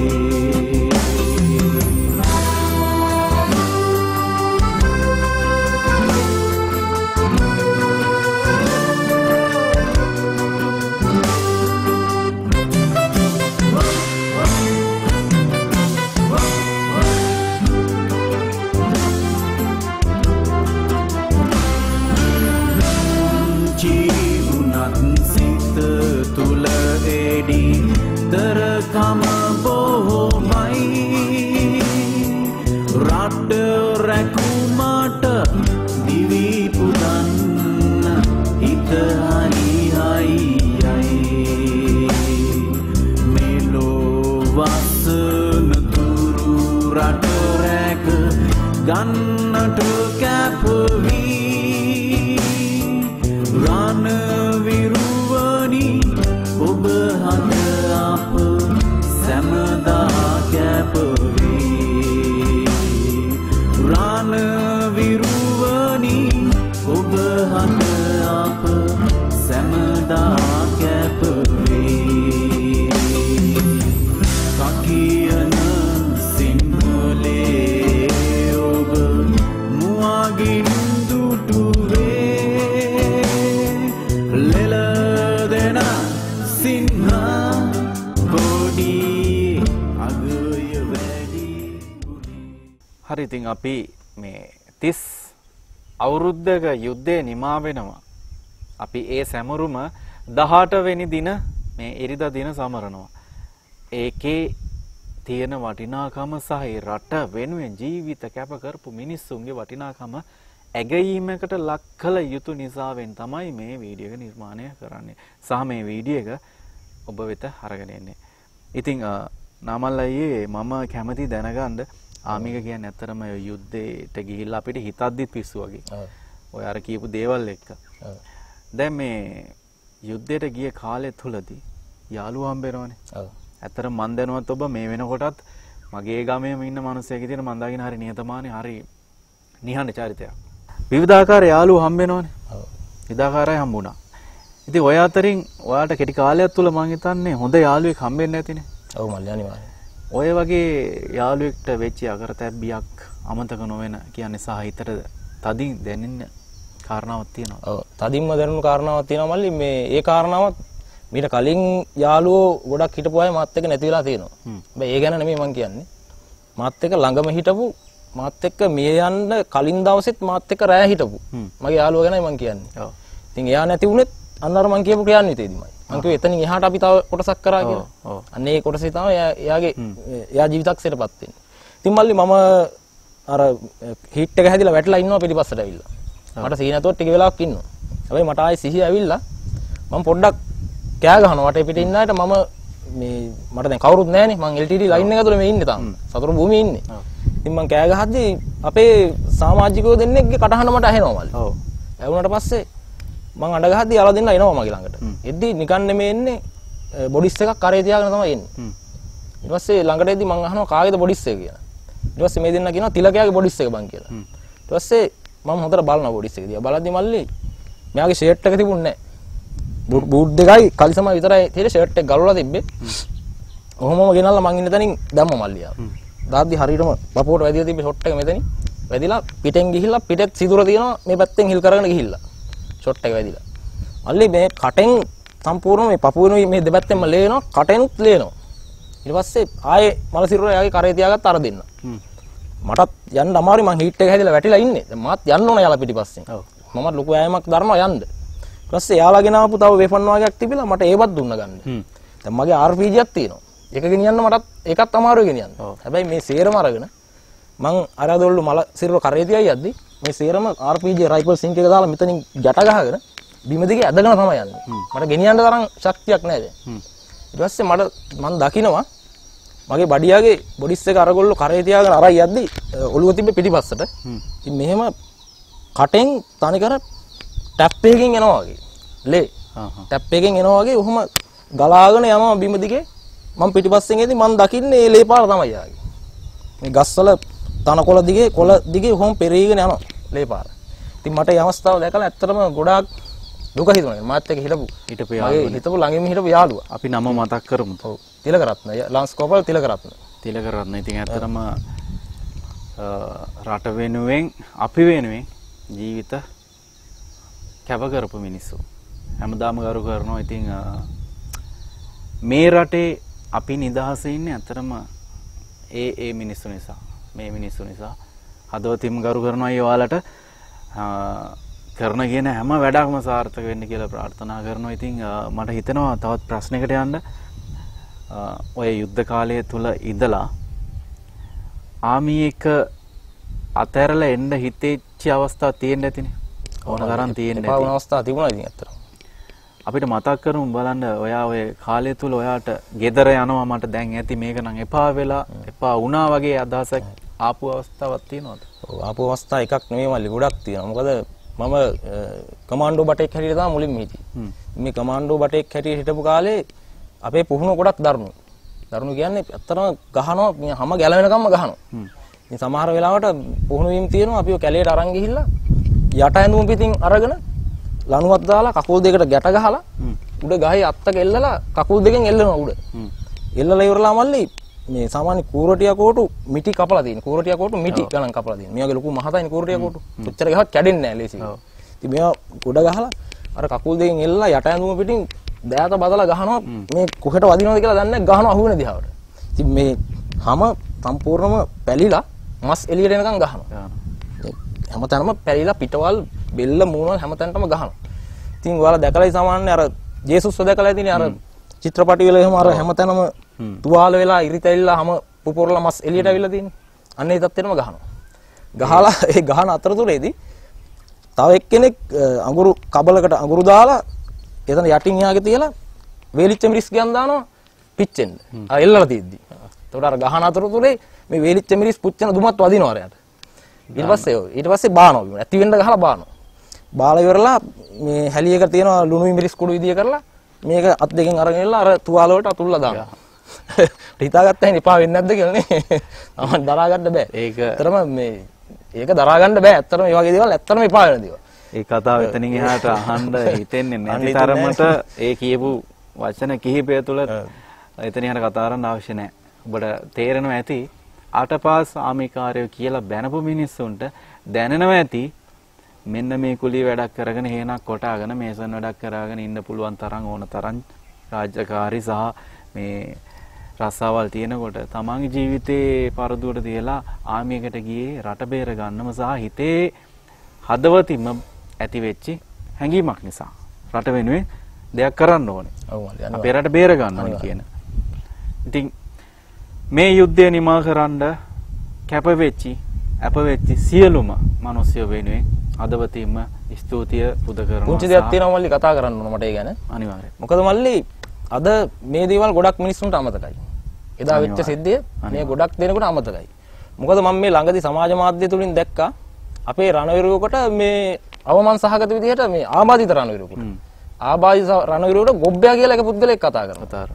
දරකම බොහොමයි රට රැකුමට දිවි පුදන්න හිත හරියයි මෙලෝ වසන තුරු රට රැක ගන්නට කැපවී රණ විරුවනි ඔබ හද අප සැමදා කැපවී රණ විරුවනි ඔබ හද අප සැමදා කැපවී කකියන සිංහලේ ඔබ මුවගින් දුටුවේ ලෙල දෙන සිංහ කොඩියේ අගය වැඩි හරි ඉතින් අපි මේ 30 අවුරුද්දක යුද්ධය නිමා වෙනවා අපි ඒ සැමරුම 18 වෙනි දින මේ ඉරිදා දින සමරනවා ඒකේ තියෙන වටිනාකම සහ රට වෙනුවෙන් ජීවිත කැප කරපු මිනිස්සුන්ගේ වටිනාකම ඇගීමකට ලක් කළ යුතු නිසාවෙන් තමයි මේ වීඩියෝ එක නිර්මාණය කරන්නේ සහ මේ වීඩියෝ එක ඔබ වෙත අරගෙන එන්නේ. ඉතින් නාමල් අයියේ මම කැමති දැනගන්න ආමික කියන්නේ ඇත්තටම යුද්ධයට ගිහිල්ලා අපිට හිතද්දිත් පිස්සු වගේ. ඔය අර කියපු දේවල් එක්ක. දැන් මේ යුද්ධයට ගිය කාලය තුලදී යාළුවෝ හම්බෙනවනේ. ඇත්තටම මන් දැනුවත් ඔබ මේ වෙනකොටත් මගේ ගමේම ඉන්න මිනිස්සෙක් විදියට මන් දාගෙන හරි නිහතමානී හරි නිහඬ චරිතයක්. විවිධාකාර යාළුවෝ හම්බෙනවනේ. විවිධාකාරයි හම්බුණා. ඉතින් ඔය අතරින් ඔයාට කෙටි කාලයක් තුල මං හිතන්නේ හොඳ යාළුවෙක් හම්බෙන්නේ නැතිනේ. ඔව් මල්ලි අනිවාර්යයෙන්. ඔය වගේ යාළුවෙක්ට වෙච්ච අකරතැබ්බියක් අමතක නොවන කියන්නේ සහ හිතට තදින් දැනෙන්න කාරණාවක් තියෙනවා. ඔව් තදින්ම දැනුණු කාරණාවක් තියෙනවා මල්ලි මේ ඒ කාරණාවත් මීට කලින් යාළුවෝ ගොඩක් හිටපු අය මාත් එක්ක නැති වෙලා තියෙනවා. හැබැයි ඒ ගැන නෙමෙයි මං කියන්නේ. මාත් එක්ක ළඟම හිටපු මාත් එක්ක මේ යන්න කලින් දවසෙත් මාත් එක්ක රැය හිටපු මගේ යාළුවා ගැනයි මං කියන්නේ. ඔව්. ඉතින් එයා නැති වුණෙත් අන්න අර මං කියපු ක්‍රියාන්විතේදීමයි. මං කිව්වේ එතනින් එහාට අපි තව කොටසක් කරා කියලා. අන්න ඒ කොටසේ තමයි එයා ජීවිතක්ෂයටපත් වෙන්නේ. ඉතින් මල්ලි මම අර හීට් එක හැදිලා වැටලා ඉන්නවා පිටිපස්සට ඇවිල්ලා. මට සීන නැතුව ටික වෙලාවක් ඉන්නවා. හැබැයි මට ආයේ සිහිය ඇවිල්ලා මම පොඩ්ඩක් කෑ ගහනවා වටේ පිටින් ඉන්න අයට මම මේ මට දැන් කවුරුත් නැහැනේ මං LTT ලයින් එක ඇතුලේ මේ ඉන්නේ තාම. සතර භූමියේ ඉන්නේ. ඉතින් මං කෑ ගහද්දී අපේ සමාජිකයෝ දෙන්නෙක්ගේ කටහඬ මට ඇහෙනවා මල්ලි. ඔව්. ඇහුණාට පස්සේ මං අඬ ගහද්දී යාළුවා දෙන්නා එනවා මගේ ළඟට. එද්දි නිකන් නෙමෙයි එන්නේ බොඩිස් එකක් කරේ තියාගෙන තමයි එන්නේ. ඊට පස්සේ ළඟට එද්දි මං අහනවා කාගේද බොඩිස් එක කියලා. ඊට පස්සේ මේ දෙන්නා කියනවා තිලකයාගේ බොඩිස් එක බං කියලා. ඊට පස්සේ මම හොඳට බලනවා බොඩිස් එක දිහා. බලද්දි මල්ලි මෙයාගේ ෂර්ට් එක තිබුණේ නැහැ. බූට් දෙකයි කලිසම විතරයි තියෙන්නේ ෂර්ට් එක ගලවලා තිබ්බේ. ඔහොමම ගෙනල්ලා මං ඉන්න තැනින් දැම්ම මල්ලියා. දාද්දි හරියටම බපුවට වැදිලා තිබ්බේ ෂොට් එක මෙතනින්. වැදිලා පිටෙන් ගිහිල්ලා පිටෙත් සිදුර තියෙනවා මේ පැත්තෙන් හිල් කරගෙන ගිහිල්ලා. ෂොට් එක වැදිලා. මල්ලි මේ කටෙන් සම්පූර්ණ මේ පපුවෙනුයි මේ දෙපැත්තෙන්ම ලේනවා කටෙනුත් ලේනවා. ඊට පස්සේ ආයේ මල සිරුර එයාගේ කරේ තියාගත්ත අර දෙන්න. මටත් යන්න අමාරුයි මං හීට් එක හැදිලා වැටිලා ඉන්නේ. දැන් මාත් යන්න ඕන යාලා පිටිපස්සෙන්. මම ලොකු ඈමක් දරනවා යන්න. ඊට පස්සේ යාලා ගෙන ආපු තව වෙපන් වගේක් තිබිලා මට ඒවත් දුන්න ගන්න. දැන් මගේ RPGයක් තියෙනවා. ඒක ගෙනියන්න මටත් ඒකත් අමාරුයි ගෙනියන්න. හැබැයි මේ සේරම අරගෙන මං අර දොල්ලු මල සිරුර කරේ තියයි යද්දි මේ සේරම RPG රයිෆල් සිංක් එක දාලා මෙතනින් ගැට ගහගෙන බිම දිගේ ඇදගෙන තමයි යන්නේ. මට ගෙනියන්න තරම් ශක්තියක් නැහැ දැන්. ඊට පස්සේ මං දකිනවා මගේ බඩියාගේ බොඩිස් එක අරගොල්ලෝ කරේ තියාගෙන අරයි යද්දි ඔළුව තිබ්බේ පිටිපස්සට. ඉතින් මෙහෙම කටෙන් තනිකර ටැප් එකකින් එනවා වගේ. ලේ. ටැප් එකකින් එනවා වගේ උහුම ගලාගෙන යනවා බිම දිගේ. මම පිටිපස්සෙන් එද්දි මං දකින්නේ ඒ ලේ පාර තමයි යාගේ. මේ ගස්වල තනකොළ දිගේ කොළ දිගේ උහුම පෙරීගෙන යනවා ලේ පාර. ඉතින් මට මේ අවස්ථාව දැකලා ඇත්තටම ගොඩාක් දුක හිතුණා. මාත් එක්ක හිටපු යාළුවා. හිටපු ළඟින්ම හිටපු යාළුවා. අපි නම මතක් කරමු. ඔව්. තිලකරත්න ලන්ස් කෝපල් තිලකරත්න. තිලකරත්න ඉතින් ඇත්තටම රට වෙනුවෙන් අපි වෙනුවෙන් ජීවිත කැප කරපු මිනිස්සු. හැමදාම ගරු කරනවා. ඉතින් මේ රටේ අපි නිදහසේ ඉන්නේ ඇත්තටම ඒ මිනිස්සු නිසා. මේ මිනිස්සු නිසා හදවතින්ම ගරු කරනවා ඔයාලට කරන කියන හැම වැඩක්ම සාර්ථක වෙන්න කියලා ප්‍රාර්ථනා කරනවා. ඉතින් මට හිතෙනවා තවත් ප්‍රශ්නයකට යන්න ඔය යුද්ධ කාලය තුල ඉඳලා ආමි එක අතහැරලා එන්න හිතෙච්ච අවස්ථා තියෙන්න ඇතිනේ. ඕන තරම් තියෙන්න ඇති. පාවුන අවස්ථා තිබුණා ඉතින් අතට. අපිට මතක් කරමු බලන්න ඔයා ඔය කාලය තුල ඔයාට ගෙදර යනවා මට දැන් ඇති මේක නම් එපා වෙලා එපා වුණා වගේ අදහසක් ආපු අවස්ථාවක් තියෙනවද? ඔව් ආපු අවස්ථා එකක් නෙමෙයි මල්ලි ගොඩක් තියෙනවා. මොකද මම කමාන්ඩෝ බටෙක් හැටියට තමයි මුලින්ම හිටියේ. මේ කමාන්ඩෝ බටෙක් හැටියට හිටපු කාලේ අපේ පුහුණුව ගොඩක් දරුණු. දරුණු කියන්නේ ඇත්තටම ගහනවා මේ හැම ගැලවෙනකම්ම ගහනවා. ඉතින් සමහර වෙලාවට පුහුණු වීම තියෙනවා අපිව කැලේට අරන් ගිහිල්ලා යට ඇඳුම් පිටින් අරගෙන ලණුවක් දාලා කකුල් දෙකට ගැට ගහලා උඩ ගහේ අත්තක එල්ලලා කකුල් දෙකෙන් එල්ලනවා උඩ. එල්ලලා ඉවරලා මල්ලි මේ සාමාන්‍ය කූරටියා කෝටු මිටි කපලා තියෙන. කූරටියා කෝටු මිටි ගණන් කපලා තියෙන. මේ වගේ ලොකු මහතයින් කූරටියා කෝටු. කොච්චර ගහවත් කැඩෙන්නේ නැහැ ලේසියෙන්. ඉතින් මේවා උඩ ගහලා අර කකුල් දෙකෙන් එල්ලලා යට ඇඳුම පිටින් දෑත බදලා ගහනවා මේ කොහෙට වදිනවද කියලා දන්නේ නැහැ ගහනවා අහුවෙන දිහාවට. ඉතින් මේ හැම සම්පූර්ණම පැලිලා මස් එළියට එනකන් ගහනවා. හැමතැනම පැලිලා පිටවල් බෙල්ල මූණවල් හැමතැනටම ගහනවා. ඉතින් ඔයාලා දැකලායි සාමාන්‍ය අර ජේසුස්ව දැකලා ඉතින් අර චිත්‍රපටි වල එහෙම අර හැමතැනම තුවාල වෙලා ඉරිතැල්ලා හැම පුපුරලා මස් එළියට අවිල්ලා තියෙන්නේ. අන්න ඒ තත්ත්වෙටම ගහනවා. ගහලා ඒ ගහන අතරතුරේදී තව එක්කෙනෙක් අඟුරු කබලකට අඟුරු දාලා එතන යටින් යාගේ තියලා වේලිච්ච මිරිස් ගියන් දානවා පිච්චෙන්න. අර එල්ලලා තියෙද්දි. එතකොට අර ගහන අතරතුරේ මේ වේලිච්ච මිරිස් පුච්චන දුමත් වදිනවා අරයට. ඊට පස්සේ බානවා. ඇති වෙන්න ගහලා බානවා. බාලා ඉවරලා මේ හැලියක තියෙනවා ලුණු මිරිස් කුඩු විදිය කරලා මේක අත් දෙකෙන් අරගෙන ඉල්ල අර තුවාල වලට අතුල්ලා දානවා. හිතාගත්තා ඉතින් එපා වෙන්නේ නැද්ද කියලා නේ. මම දරා ගන්න බෑ. ඇත්තටම මේ ඒක දරා ගන්න බෑ. ඇත්තටම මේ වගේ දේවල් ඇත්තටම එපා වෙන දේවල්. ඒ කතාව එතනින් එහාට අහන්න හිතෙන්නේ නැති තරමට ඒ කියපු වචන කිහිපය තුළ එතන එහාට කතා කරන්න අවශ්‍ය නැහැ. ඔබට තේරෙනවා ඇති අටපාස් ආමිකාරයෝ කියලා බැනපු මිනිස්සුන්ට දැනෙනවා ඇති මෙන්න මේ කුලී වැඩක් කරගෙන හේනක් කොටාගෙන මේසන් වැඩක් කරගෙන ඉන්න පුළුවන් තරම් ඕන තරම් රාජකාරී සහ මේ රස්සාවල් තියෙනකොට තමන්ගේ ජීවිතේ පරදුවට තියලා ආමියකට ගියේ රට බේර ගන්නම සහ හිතේ හදවතින්ම ඇති වෙච්ච හැඟීමක් නිසා රට වෙනුවෙන් දෙයක් කරන්න ඕනේ. ඔව් මල්ලි. අපේ රට බේර ගන්න ඕනේ කියන. ඉතින් මේ යුද්ධය නිමා කරන්න කැප වෙච්චි අප වෙච්චි සියලුම මිනිස්සු වෙනුවෙන් අදවතින්ම ස්තුතිය පුද කරනවා. පුංචි දෙයක් තියෙනවා මල්ලි කතා කරන්න ඕන මට ඒ ගැන. අනිවාර්යයෙන්. මොකද මල්ලි අද මේ දේවල් ගොඩක් මිනිස්සුන්ට අමතකයි. එදා වෙච්ච සිද්ධිය මේ ගොඩක් දෙනෙකුට අමතකයි. මොකද මම මේ ළඟදී සමාජ මාධ්‍ය තුලින් දැක්කා අපේ රණවිරුවෙකුට මේ අවමන් සහගත විදිහට මේ ආබාධිත රණවිරුවෙකුට. ආබාධිත රණවිරුවට ගොබ්බයා කියලා එක පුද්ගලෙක් කතා කරනවා.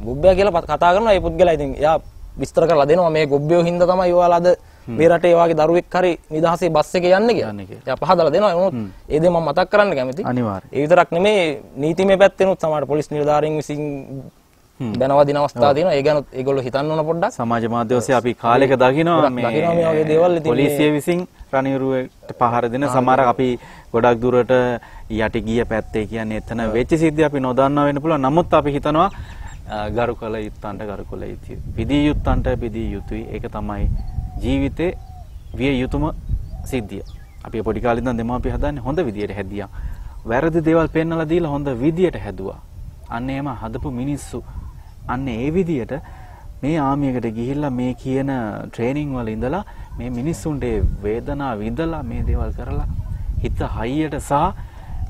ගොබ්බයා කියලා කතා කරනවා. ඒ පුද්ගලයා ඉතින් එයා විස්තර කරලා දෙනවා මේ ගොබ්බයෝ හින්දා තමයි ඔයාලා අද මේ රටේ වාගේ දරුවෙක් හරි නිදහසේ බස් එකේ යන්නේ කියලා. එයා පහදලා දෙනවා. නමුත් ඒ දේ මම මතක් කරන්න කැමතියි. අනිවාර්යයෙන්. ඒ විතරක් නෙමෙයි නීතිමය පැත්තෙනුත් සමහර පොලිස් නිලධාරීන් විසින් බැනවදින අවස්ථා තියෙනවා. ඒ ගැන ඒගොල්ලෝ හිතන්න ඕන පොඩ්ඩක්. සමාජ මාධ්‍ය ඔස්සේ අපි කාලෙක දකිනවා මේ වගේ දේවල් ඉතින් පොලිසිය විසින් රණවිරුවට පහර දෙන සමහර අපි ගොඩක් දුරට යටි ගිය පැත්තේ කියන්නේ එතන වෙච්ච සිද්ධිය අපි නොදන්නා වෙන්න පුළුවන්. නමුත් අපි හිතනවා ගරු කළ යුත්තන්ට ගරු කළ යුතුයි. පිදී යුත්තන්ට පිදී යුතුයි. ඒක තමයි ජීවිතේ විය යුතුම සිද්ධිය. අපි පොඩි කාලේ ඉඳන් දෙමාපිය හදන්නේ හොඳ විදියට හැදියා. වැරදි දේවල් පෙන්නලා දීලා හොඳ විදියට හැදුවා. අන්න එහෙම හදපු මිනිස්සු අන්න ඒ විදියට මේ ආමියකට ගිහිල්ලා මේ කියන ට්‍රේනින් වල ඉඳලා මේ මිනිස්සුන්ට වේදනාව විඳලා මේ දේවල් කරලා හිත හයියට සහ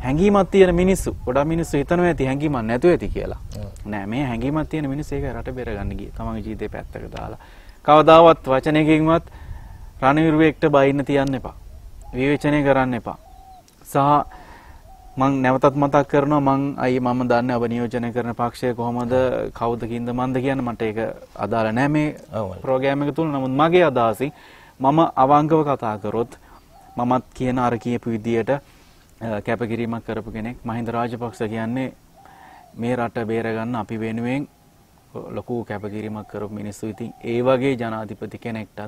හැඟීමක් තියෙන මිනිස්සු ගොඩක් මිනිස්සු හිතනවා ඇති හැඟීමක් නැතුව ඇති කියලා. නෑ මේ හැඟීමක් තියෙන මිනිස්සු ඒක රට බේර ගන්න ගියේ. තමන්ගේ ජීවිතේ පැත්තක දාලා. කවදාවත් වචනයකින්වත් රණවිරුවෙක්ට බයින්න තියන්න එපා. විවේචනය කරන්න එපා. සහ මං නැවතත් මතක් කරනවා මම දන්නේ ඔබ නියෝජනය කරන පක්ෂය කොහොමද කවුද කින්ද මන්ද කියන මට ඒක අදාළ නැහැ මේ ප්‍රෝග්‍රෑම් එක තුල. නමුත් මගේ අදහසින් මම අවංකව කතා කරොත් මමත් කියන අර කියපු විදියට කැපකිරීමක් කරපු කෙනෙක්. මහින්ද රාජපක්ෂ කියන්නේ මේ රට බේර ගන්න අපි වෙනුවෙන් ලොකු කැපකිරීමක් කරපු මිනිස්සු. ඉතින් ඒ වගේ ජනාධිපති කෙනෙක්ටත්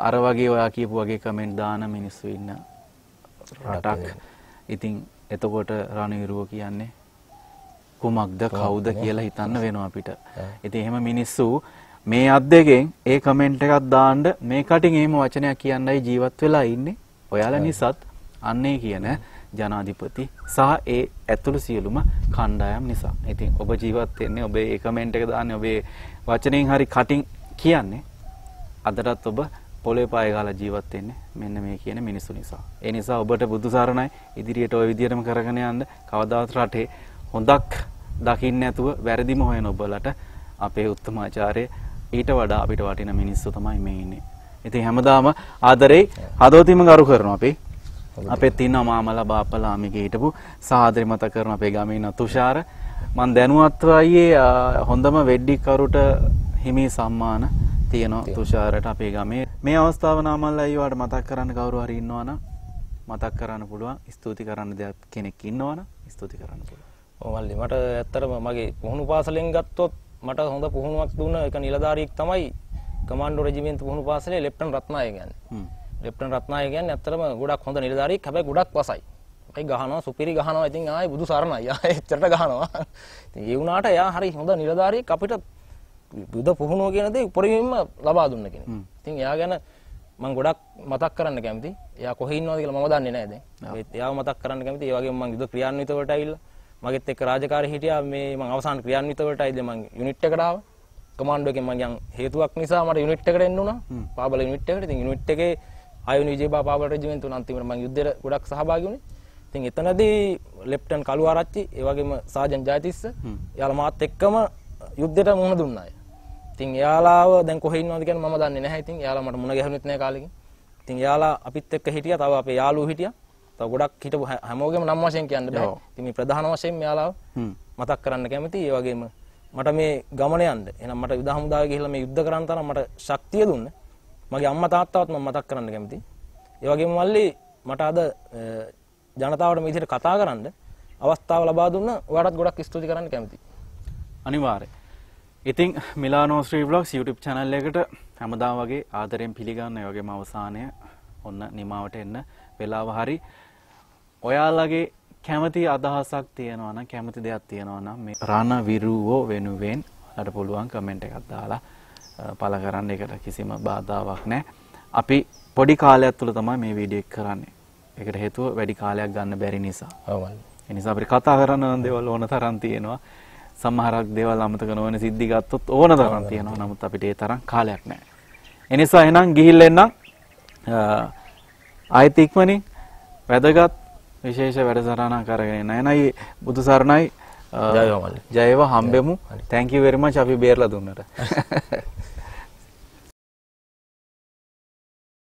අර වගේ ඔයා කියපු වගේ කමෙන්ට් දාන මිනිස්සු ඉන්න රටක්. ඉතින් එතකොට රණවිරුව කියන්නේ කුමක්ද කවුද කියලා හිතන්න වෙනවා අපිට. ඉතින් එහෙම මිනිස්සු මේ අත් දෙකෙන් ඒ කමෙන්ට් එකක් දාන්න මේ කටින් එහෙම වචනයක් කියන්නයි ජීවත් වෙලා ඉන්නේ. ඔයාලා නිසාත් අන්නේ කියන ජනාධිපති සහ ඒ ඇතුළු සියලුම කණ්ඩායම් නිසා. ඉතින් ඔබ ජීවත් වෙන්නේ ඔබේ ඒ කමෙන්ට් එක දාන්නේ ඔබේ වචනෙන් හරි කටින් කියන්නේ අදටත් ඔබ පොළේ පාය ගාලා ජීවත් වෙන්නේ මෙන්න මේ කියන මිනිස්සු නිසා. ඒ නිසා ඔබට බුදු සරණයි ඉදිරියට ওই විදිහටම කරගෙන යන්න. කවදාවත් රටේ හොඳක් දකින්න නැතුව වැරදිම හොයන ඔබලට අපේ උත්තමාචාර්ය ඊට වඩා අපිට වටින මිනිස්සු තමයි මේ ඉන්නේ. ඉතින් හැමදාම ආදරේ හදවතින්ම ගරු කරනවා අපි. අපෙත් ඉන්නවා මාමලා බාපලා අමිගේ හිටපු සාදරේ මතක් කරන අපේ ගමේ ඉන්න තුෂාර. මම දැනුවත්ව අයියේ හොඳම වෙඩ්ඩි කරුට හිමි සම්මාන තියෙනවා තුෂාරට අපේ ගමේ. මේ අවස්ථාව නාමල්ලා අයියාට මතක් කරන්න කවුරු හරි ඉන්නවනම් මතක් කරන්න පුළුවන්. ස්තුති කරන්න දෙයක් කෙනෙක් ඉන්නවනම් ස්තුති කරන්න පුළුවන්. ඔව් මල්ලි මට ඇත්තටම මගේ පුහුණු පාසලෙන් ගත්තොත් මට හොඳ පුහුණුවක් දුන්න එක නිලධාරියෙක් තමයි කමාන්ඩෝ රෙජිමෙන්තු පුහුණු පාසලේ ලෙෆ්ටනන්ට් රත්නායක කියන්නේ. ලෙෆ්ටනන්ට් රත්නායක කියන්නේ ඇත්තටම ගොඩක් හොඳ නිලධාරියෙක්. හැබැයි ගොඩක් වසයි. අපි ගහනවා සුපිරි ගහනවා. ඉතින් ආයේ බුදු සරණයි. ආයේ එච්චරට ගහනවා. ඉතින් ඒ වුණාට එයා හරි හොඳ නිලධාරියෙක් අපිට බුද්ධ පුහුණුව කියන දේ උපරිමයෙන්ම ලබා දුන්න කෙනෙක්. ඉතින් එයා ගැන මම ගොඩක් මතක් කරන්න කැමතියි. එයා කොහේ ඉන්නවද කියලා මම දන්නේ නැහැ දැන්. එයාව මතක් කරන්න කැමතියි. ඒ වගේම මම යුද ක්‍රියාන්විත වලට ඇවිල්ලා මගෙත් එක්ක රාජකාරී හිටියා. මේ මම අවසාන ක්‍රියාන්විත වලට ඇවිල්ලා මම යුනිට් එකට ආවා. කමාන්ඩෝ එකෙන් මම යන් හේතුවක් නිසා මට යුනිට් එකට එන්න උනා. පාබල යුනිට් එකට. ඉතින් යුනිට් එකේ ආයුනි විජේබා පාබල රෙජිමෙන්තුව අන්තිමට මම යුද්ධෙට ගොඩක් සහභාගී වුණේ. ඉතින් එතනදී ලෙෆ්ටනන්ට් කළු ආරච්චි, ඒ වගේම සාජන් ජයතිස්ස එයාලා මාත් එක්කම යුද්ධෙට මුහුණ දුන්නා. ඉතින් එයාලාව දැන් කොහේ ඉන්නවද කියන මම දන්නේ නැහැ. ඉතින් එයාලා මට මුණ ගැහුණෙත් නැහැ කාලෙකින්. ඉතින් එයාලා අපිත් එක්ක හිටියා. තව අපේ යාළුවෝ හිටියා. තව ගොඩක් හිටපු හැමෝගෙම නම් වශයෙන් කියන්න බෑ. ඉතින් මේ ප්‍රධාන වශයෙන් එයාලාව මතක් කරන්න කැමතියි. ඒ වගේම මට මේ ගමන යන්න එහෙනම් මට යුද හමුදාවේ ගිහිල්ලා මේ යුද්ධ කරන්න තරම් මට ශක්තිය දුන්න මගේ අම්මා තාත්තාවත් මම මතක් කරන්න කැමතියි. ඒ වගේම මල්ලි මට අද ජනතාවට මේ විදිහට කතා කරන්න අවස්ථාව ලබා දුන්න ඔයාලටත් ගොඩක් ස්තුති කරන්න කැමතියි. අනිවාර්යයෙන්. ඉතින් මිලානෝ ශ්‍රී ව්ලොග්ස් YouTube channel එකට හැමදාම වගේ ආදරෙන් පිළිගන්න. ඒ වගේම අවසානය ඔන්න නිමාවට එන්න වෙලාව හරි. ඔයාලගේ කැමති අදහසක් තියෙනවා නම් කැමති දෙයක් තියෙනවා නම් මේ රණවිරුවෝ වෙනුවෙන් ඔයාලට පුළුවන් කමෙන්ට් එකක් දාලා පළ කරන්න. ඒකට කිසිම බාධාවක් නැහැ. අපි පොඩි කාලයක් තුල තමයි මේ වීඩියෝ එක කරන්නේ. ඒකට හේතුව වැඩි කාලයක් ගන්න බැරි නිසා. ඔව්. ඒ නිසා අපිට කතා කරන්න ඕන දේවල් ඕන තරම් තියෙනවා. සමහරක් දේවල් අමතක නොවන සිද්ධි ගත්තොත් ඕන තරම් තියෙනවා. නමුත් අපිට ඒ තරම් කාලයක් නැහැ. ඒ නිසා එහෙනම් ගිහිල්ලා එන්න ආයෙත් ඉක්මනින් වැදගත් විශේෂ වැඩසටහනක් අරගෙන එන්න. එනයි බුදු සරණයි. ජයව හම්බෙමු. thank you very much අපි බේරලා දුන්නට.